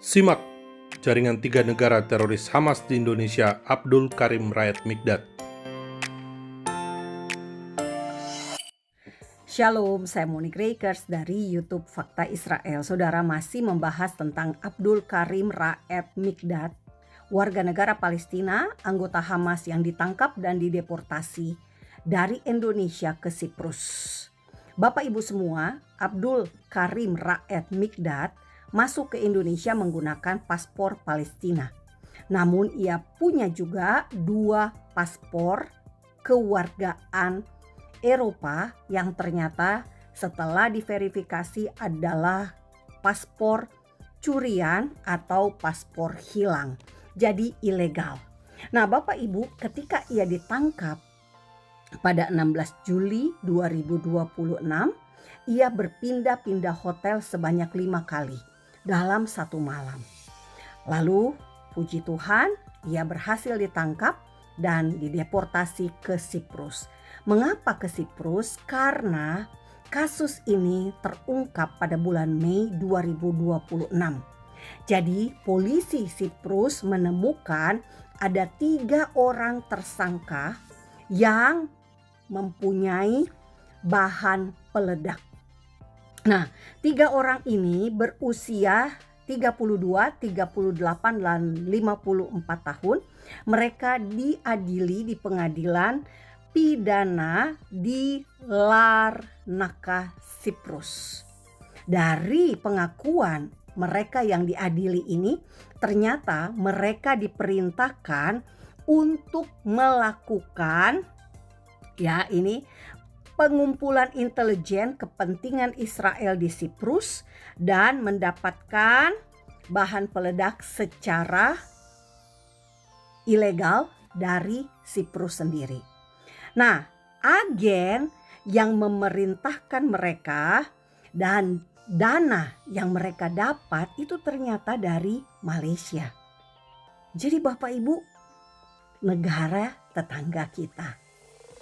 Simak jaringan 3 negara teroris Hamas di Indonesia, Abdul Karim Raed Mikdad. Shalom, saya Monique Rakers dari YouTube Fakta Israel. Saudara masih membahas tentang Abdul Karim Raed Mikdad, warga negara Palestina, anggota Hamas yang ditangkap dan dideportasi dari Indonesia ke Siprus. Bapak Ibu semua, Abdul Karim Raed Mikdad masuk ke Indonesia menggunakan paspor Palestina. Namun ia punya juga 2 paspor kewargaan Eropa yang ternyata setelah diverifikasi adalah paspor curian atau paspor hilang. Jadi ilegal. Nah, Bapak Ibu, ketika ia ditangkap pada 16 Juli 2026, ia berpindah-pindah hotel sebanyak 5 kali dalam 1 malam. Lalu, puji Tuhan, ia berhasil ditangkap dan dideportasi ke Siprus. Mengapa ke Siprus? Karena kasus ini terungkap pada bulan Mei 2026. Jadi polisi Siprus menemukan ada 3 orang tersangka yang mempunyai bahan peledak. Nah, 3 orang ini berusia 32, 38, dan 54 tahun. Mereka diadili di pengadilan pidana di Larnaca, Siprus. Dari pengakuan mereka yang diadili ini, ternyata mereka diperintahkan untuk melakukan pengumpulan intelijen kepentingan Israel di Siprus dan mendapatkan bahan peledak secara ilegal dari Siprus sendiri. Nah, agen yang memerintahkan mereka dan dana yang mereka dapat itu ternyata dari Malaysia. Jadi Bapak Ibu, negara tetangga kita,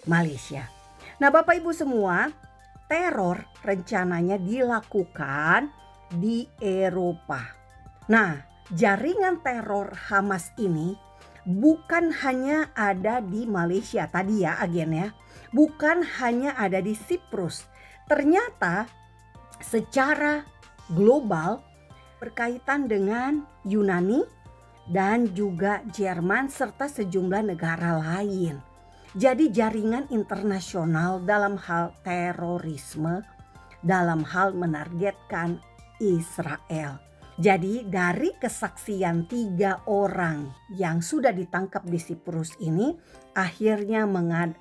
Malaysia. Nah, Bapak Ibu semua, teror rencananya dilakukan di Eropa. Nah, jaringan teror Hamas ini bukan hanya ada di Malaysia tadi ya agennya, bukan hanya ada di Siprus. Ternyata secara global berkaitan dengan Yunani dan juga Jerman serta sejumlah negara lain. Jadi jaringan internasional dalam hal terorisme, dalam hal menargetkan Israel. Jadi dari kesaksian 3 orang yang sudah ditangkap di Siprus ini akhirnya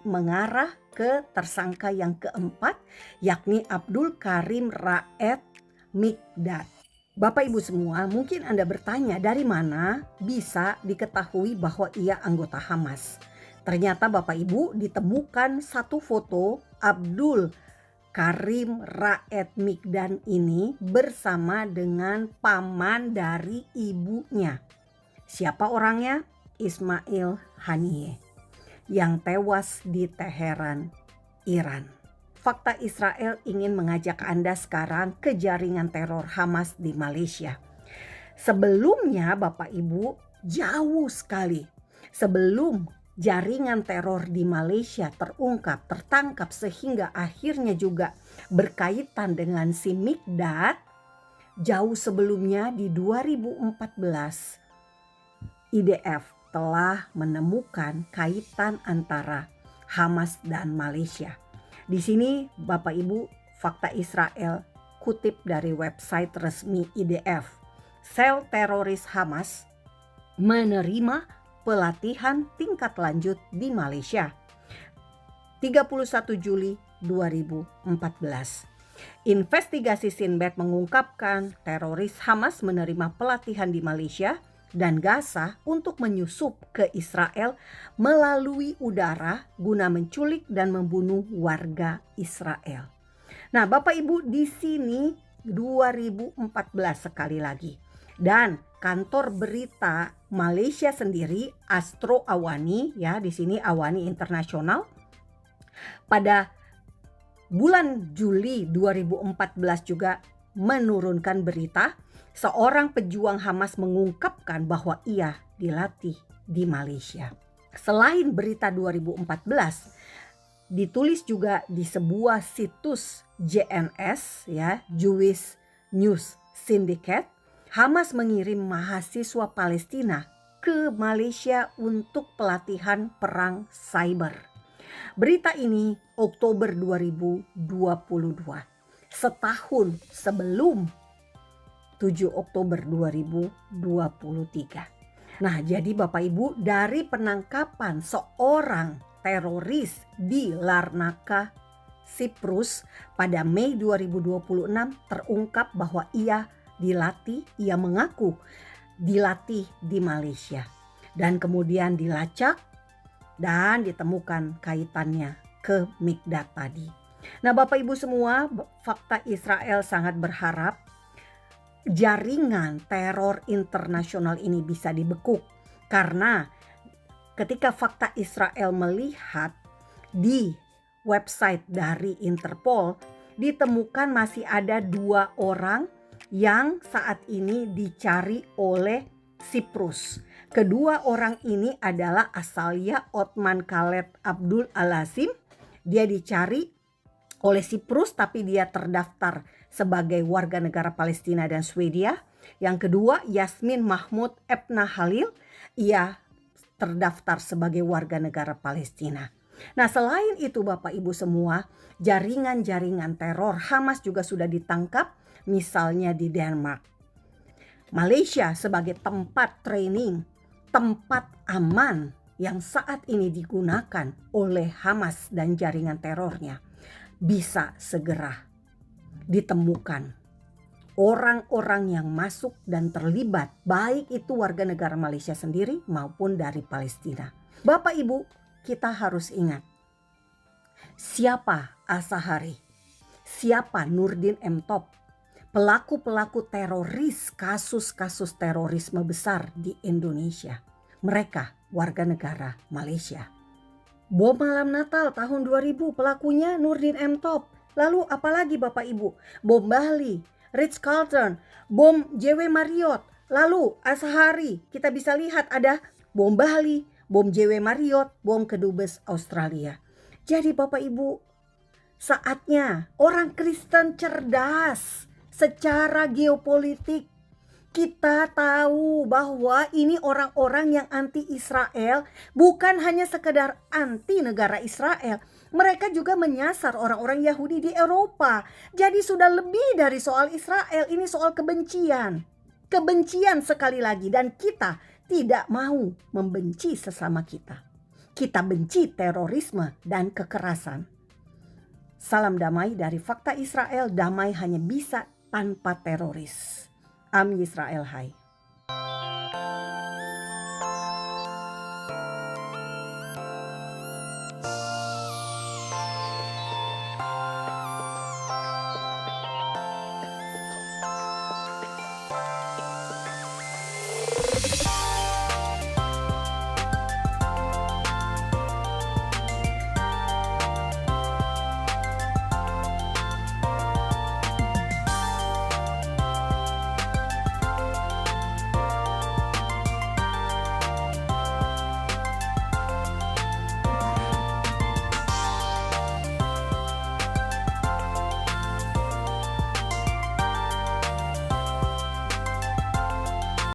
mengarah ke tersangka yang keempat, yakni Abdul Karim Raed Mikdad. Bapak Ibu semua, mungkin Anda bertanya dari mana bisa diketahui bahwa ia anggota Hamas. Ternyata Bapak Ibu ditemukan satu foto Abdul Karim Raed Mikdad ini bersama dengan paman dari ibunya. Siapa orangnya? Ismail Haniyeh yang tewas di Teheran, Iran. Fakta Israel ingin mengajak Anda sekarang ke jaringan teror Hamas di Malaysia. Sebelumnya Bapak Ibu, jauh sekali sebelum jaringan teror di Malaysia tertangkap sehingga akhirnya juga berkaitan dengan si Mikdad, jauh sebelumnya di 2014 IDF telah menemukan kaitan antara Hamas dan Malaysia. Di sini Bapak Ibu, Fakta Israel kutip dari website resmi IDF. Sel teroris Hamas menerima pelatihan tingkat lanjut di Malaysia. 31 Juli 2014. Investigasi Sinbad mengungkapkan teroris Hamas menerima pelatihan di Malaysia dan Gaza untuk menyusup ke Israel melalui udara guna menculik dan membunuh warga Israel. Nah, Bapak Ibu, di sini 2014 sekali lagi. Dan kantor berita Malaysia sendiri, Astro Awani, ya di sini Awani Internasional, pada bulan Juli 2014 juga menurunkan berita seorang pejuang Hamas mengungkapkan bahwa ia dilatih di Malaysia. Selain berita 2014, ditulis juga di sebuah situs JNS ya, Jewish News Syndicate, Hamas mengirim mahasiswa Palestina ke Malaysia untuk pelatihan perang cyber. Berita ini Oktober 2022, setahun sebelum 7 Oktober 2023. Nah, jadi Bapak Ibu, dari penangkapan seorang teroris di Larnaca, Siprus pada Mei 2026 terungkap bahwa ia mengaku dilatih di Malaysia. Dan kemudian dilacak dan ditemukan kaitannya ke Mikdad tadi. Nah, Bapak Ibu semua, Fakta Israel sangat berharap jaringan teror internasional ini bisa dibekuk, karena ketika Fakta Israel melihat di website dari Interpol, ditemukan masih ada 2 orang yang saat ini dicari oleh Siprus. Kedua orang ini adalah asalnya Othman Khaled Abdul Al-Azim. Dia dicari oleh Siprus tapi dia terdaftar sebagai warga negara Palestina dan Swedia. Yang kedua, Yasmin Mahmud Ebna Halil, ia terdaftar sebagai warga negara Palestina. Nah, selain itu Bapak Ibu semua, jaringan-jaringan teror Hamas juga sudah ditangkap, misalnya di Denmark. Malaysia sebagai tempat training, tempat aman yang saat ini digunakan oleh Hamas dan jaringan terornya, bisa segera ditemukan orang-orang yang masuk dan terlibat, baik itu warga negara Malaysia sendiri maupun dari Palestina. Bapak Ibu, kita harus ingat, siapa Azahari, siapa Nurdin M. Top, pelaku-pelaku teroris, kasus-kasus terorisme besar di Indonesia. Mereka warga negara Malaysia. Bom malam Natal tahun 2000 pelakunya Nurdin M. Top. Lalu apalagi Bapak Ibu? Bom Bali, Ritz-Carlton, bom JW Marriott. Lalu Azahari, kita bisa lihat ada bom Bali, bom JW Marriott, bom Kedubes Australia. Jadi Bapak Ibu, saatnya orang Kristen cerdas secara geopolitik. Kita tahu bahwa ini orang-orang yang anti Israel bukan hanya sekedar anti negara Israel. Mereka juga menyasar orang-orang Yahudi di Eropa. Jadi sudah lebih dari soal Israel, ini soal kebencian. Kebencian sekali lagi, dan kita tidak mau membenci sesama kita. Kita benci terorisme dan kekerasan. Salam damai dari Fakta Israel, damai hanya bisa tanpa teroris. Am Yisrael Hai.